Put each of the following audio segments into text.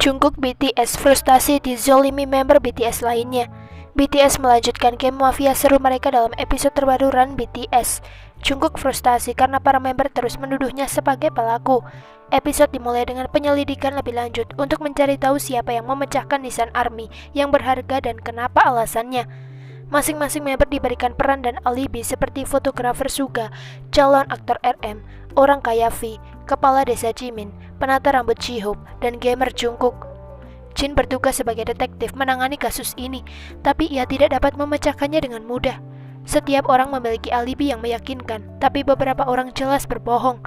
Jungkook BTS frustasi dizolimi member BTS lainnya. BTS melanjutkan game mafia seru mereka dalam episode terbaru Run BTS. Jungkook frustasi karena para member terus menuduhnya sebagai pelaku. Episode dimulai dengan penyelidikan lebih lanjut untuk mencari tahu siapa yang memecahkan Nissan Army yang berharga dan kenapa alasannya. Masing-masing member diberikan peran dan alibi seperti fotografer Suga, calon aktor RM, orang kaya V, kepala desa Jimin, penata rambut J-Hope, dan gamer Jungkook. Jin bertugas sebagai detektif menangani kasus ini, tapi ia tidak dapat memecahkannya dengan mudah. Setiap orang memiliki alibi yang meyakinkan, tapi beberapa orang jelas berbohong.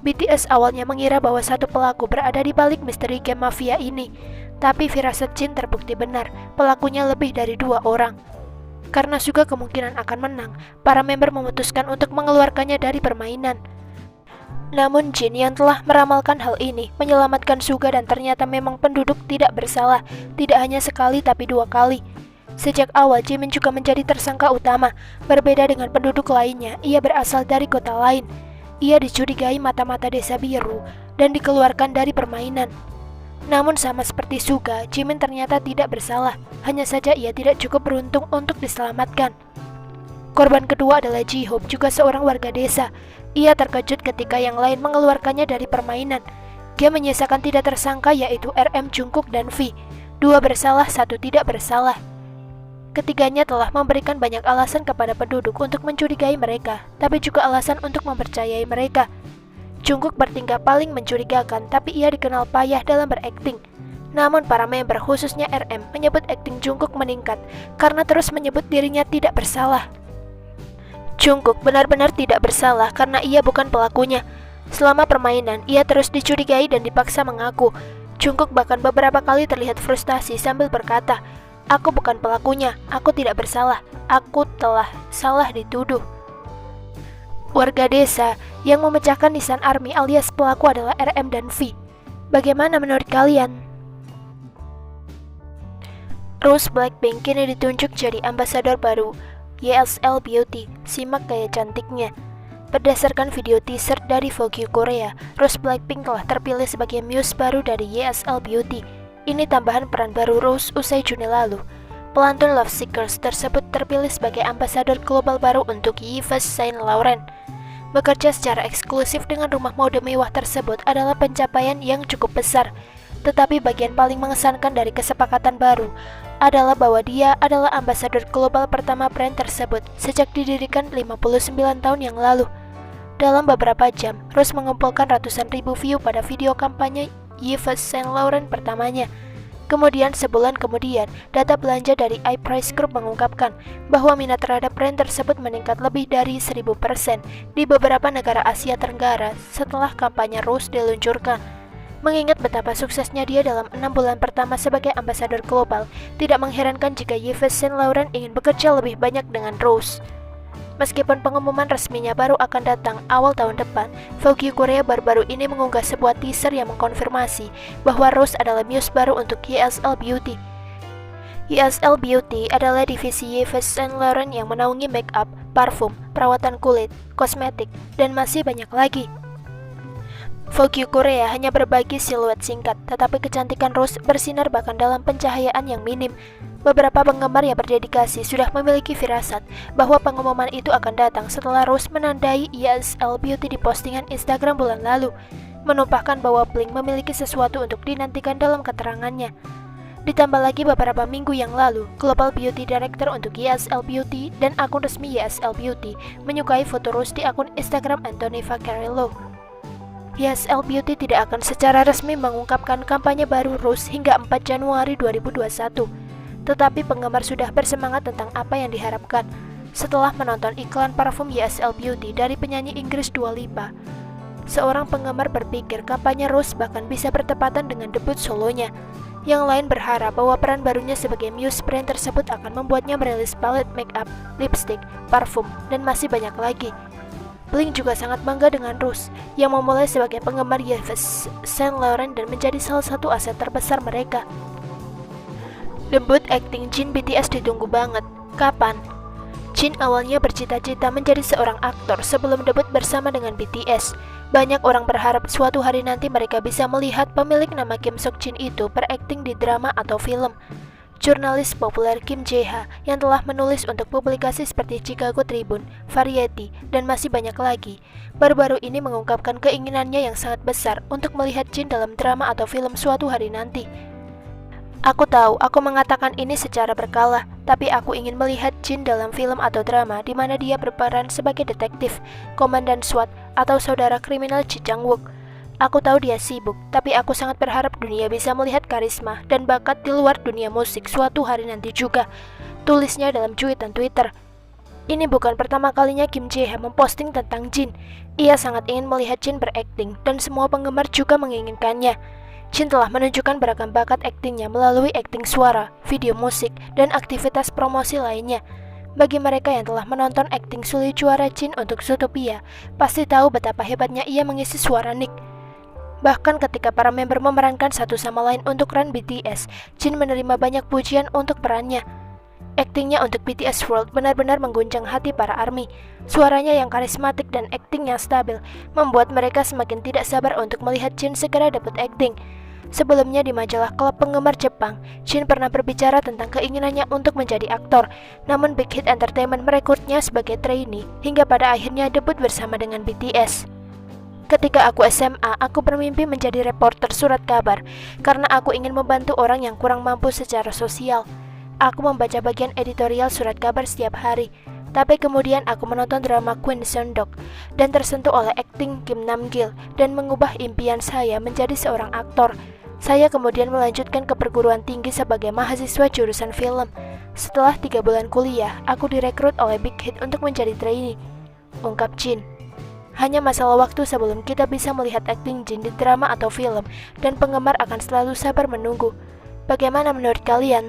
BTS awalnya mengira bahwa satu pelaku berada di balik misteri game mafia ini, tapi firasat Jin terbukti benar, pelakunya lebih dari 2 orang. Karena Suga kemungkinan akan menang, para member memutuskan untuk mengeluarkannya dari permainan. Namun Jin yang telah meramalkan hal ini menyelamatkan Suga dan ternyata memang penduduk tidak bersalah, tidak hanya sekali tapi 2 kali. Sejak awal Jimin juga menjadi tersangka utama, berbeda dengan penduduk lainnya, ia berasal dari kota lain. Ia dicurigai mata-mata desa biru dan dikeluarkan dari permainan. Namun sama seperti Suga, Jimin ternyata tidak bersalah, hanya saja ia tidak cukup beruntung untuk diselamatkan. Korban kedua adalah J-Hope, juga seorang warga desa. Ia terkejut ketika yang lain mengeluarkannya dari permainan. Dia menyisakan tidak tersangka yaitu RM, Jungkook, dan V. 2 bersalah, 1 tidak bersalah. Ketiganya telah memberikan banyak alasan kepada penduduk untuk mencurigai mereka, tapi juga alasan untuk mempercayai mereka. Jungkook bertingkah paling mencurigakan, tapi ia dikenal payah dalam berakting. Namun para member, khususnya RM, menyebut akting Jungkook meningkat karena terus menyebut dirinya tidak bersalah. Jungkook benar-benar tidak bersalah karena ia bukan pelakunya. Selama permainan, ia terus dicurigai dan dipaksa mengaku. Jungkook bahkan beberapa kali terlihat frustasi sambil berkata, "Aku bukan pelakunya, aku tidak bersalah, aku telah salah dituduh." Warga desa yang memecahkan Nissan Army alias pelaku adalah RM dan V. Bagaimana menurut kalian? Rose Blackpink kini ditunjuk jadi ambasador baru YSL Beauty. Simak gaya cantiknya. Berdasarkan video teaser dari Vogue Korea, Rose Blackpink telah terpilih sebagai muse baru dari YSL Beauty. Ini tambahan peran baru Rose usai Juni lalu. Pelantun Love Seekers tersebut terpilih sebagai ambasador global baru untuk Yves Saint Laurent. Bekerja secara eksklusif dengan rumah mode mewah tersebut adalah pencapaian yang cukup besar. Tetapi bagian paling mengesankan dari kesepakatan baru adalah bahwa dia adalah ambasador global pertama brand tersebut sejak didirikan 59 tahun yang lalu. Dalam beberapa jam, Rose mengumpulkan ratusan ribu view pada video kampanye Yves Saint Laurent pertamanya. Kemudian sebulan kemudian, data belanja dari iPrice Group mengungkapkan bahwa minat terhadap brand tersebut meningkat lebih dari 1000% di beberapa negara Asia Tenggara setelah kampanye Rose diluncurkan. Mengingat betapa suksesnya dia dalam 6 bulan pertama sebagai ambasador global, tidak mengherankan jika Yves Saint Laurent ingin bekerja lebih banyak dengan Rose. Meskipun pengumuman resminya baru akan datang awal tahun depan, Vogue Korea baru-baru ini mengunggah sebuah teaser yang mengkonfirmasi bahwa Rose adalah muse baru untuk YSL Beauty. YSL Beauty adalah divisi Yves Saint Laurent yang menaungi make up, parfum, perawatan kulit, kosmetik, dan masih banyak lagi. Vogue Korea hanya berbagi siluet singkat, tetapi kecantikan Rose bersinar bahkan dalam pencahayaan yang minim. Beberapa penggemar yang berdedikasi sudah memiliki firasat bahwa pengumuman itu akan datang setelah Rose menandai YSL Beauty di postingan Instagram bulan lalu, menumpahkan bahwa Blink memiliki sesuatu untuk dinantikan dalam keterangannya. Ditambah lagi beberapa minggu yang lalu, Global Beauty Director untuk YSL Beauty dan akun resmi YSL Beauty menyukai foto Rose di akun Instagram Anthony Vaccarello. YSL Beauty tidak akan secara resmi mengungkapkan kampanye baru Rose hingga 4 Januari 2021. Tetapi penggemar sudah bersemangat tentang apa yang diharapkan setelah menonton iklan parfum YSL Beauty dari penyanyi Inggris Dua Lipa. Seorang penggemar berpikir kampanye Rose bahkan bisa bertepatan dengan debut solonya. Yang lain berharap bahwa peran barunya sebagai muse brand tersebut akan membuatnya merilis palet make up, lipstick, parfum, dan masih banyak lagi. Blink juga sangat bangga dengan Rose yang memulai sebagai penggemar Yves Saint Laurent dan menjadi salah satu aset terbesar mereka. Debut akting Jin BTS ditunggu banget. Kapan? Jin awalnya bercita-cita menjadi seorang aktor sebelum debut bersama dengan BTS. Banyak orang berharap suatu hari nanti mereka bisa melihat pemilik nama Kim Sok Jin itu berakting di drama atau film. Jurnalis populer Kim Jae-ha yang telah menulis untuk publikasi seperti Chicago Tribune, Variety, dan masih banyak lagi, baru-baru ini mengungkapkan keinginannya yang sangat besar untuk melihat Jin dalam drama atau film suatu hari nanti. Aku tahu, aku mengatakan ini secara berkala, tapi aku ingin melihat Jin dalam film atau drama di mana dia berperan sebagai detektif, komandan SWAT, atau saudara kriminal Ji Chang-wook. Aku tahu dia sibuk, tapi aku sangat berharap dunia bisa melihat karisma dan bakat di luar dunia musik suatu hari nanti juga, tulisnya dalam cuitan Twitter. Ini bukan pertama kalinya Kim Jae-ha memposting tentang Jin. Ia sangat ingin melihat Jin berakting, dan semua penggemar juga menginginkannya. Jin telah menunjukkan beragam bakat aktingnya melalui akting suara, video musik, dan aktivitas promosi lainnya. Bagi mereka yang telah menonton akting Sully juara Jin untuk Zootopia, pasti tahu betapa hebatnya ia mengisi suara Nick. Bahkan ketika para member memerankan satu sama lain untuk run BTS, Jin menerima banyak pujian untuk perannya. Aktingnya untuk BTS World benar-benar mengguncang hati para ARMY. Suaranya yang karismatik dan akting yang stabil membuat mereka semakin tidak sabar untuk melihat Jin segera debut akting. Sebelumnya di majalah klub penggemar Jepang, Jin pernah berbicara tentang keinginannya untuk menjadi aktor, namun Big Hit Entertainment merekrutnya sebagai trainee hingga pada akhirnya debut bersama dengan BTS. Ketika aku SMA, aku bermimpi menjadi reporter surat kabar karena aku ingin membantu orang yang kurang mampu secara sosial. Aku membaca bagian editorial surat kabar setiap hari, tapi kemudian aku menonton drama Queen Seondok dan tersentuh oleh akting Kim Nam Gil dan mengubah impian saya menjadi seorang aktor. Saya kemudian melanjutkan ke perguruan tinggi sebagai mahasiswa jurusan film. Setelah 3 bulan kuliah, aku direkrut oleh Big Hit untuk menjadi trainee, ungkap Jin. Hanya masalah waktu sebelum kita bisa melihat akting Jin di drama atau film, dan penggemar akan selalu sabar menunggu. Bagaimana menurut kalian?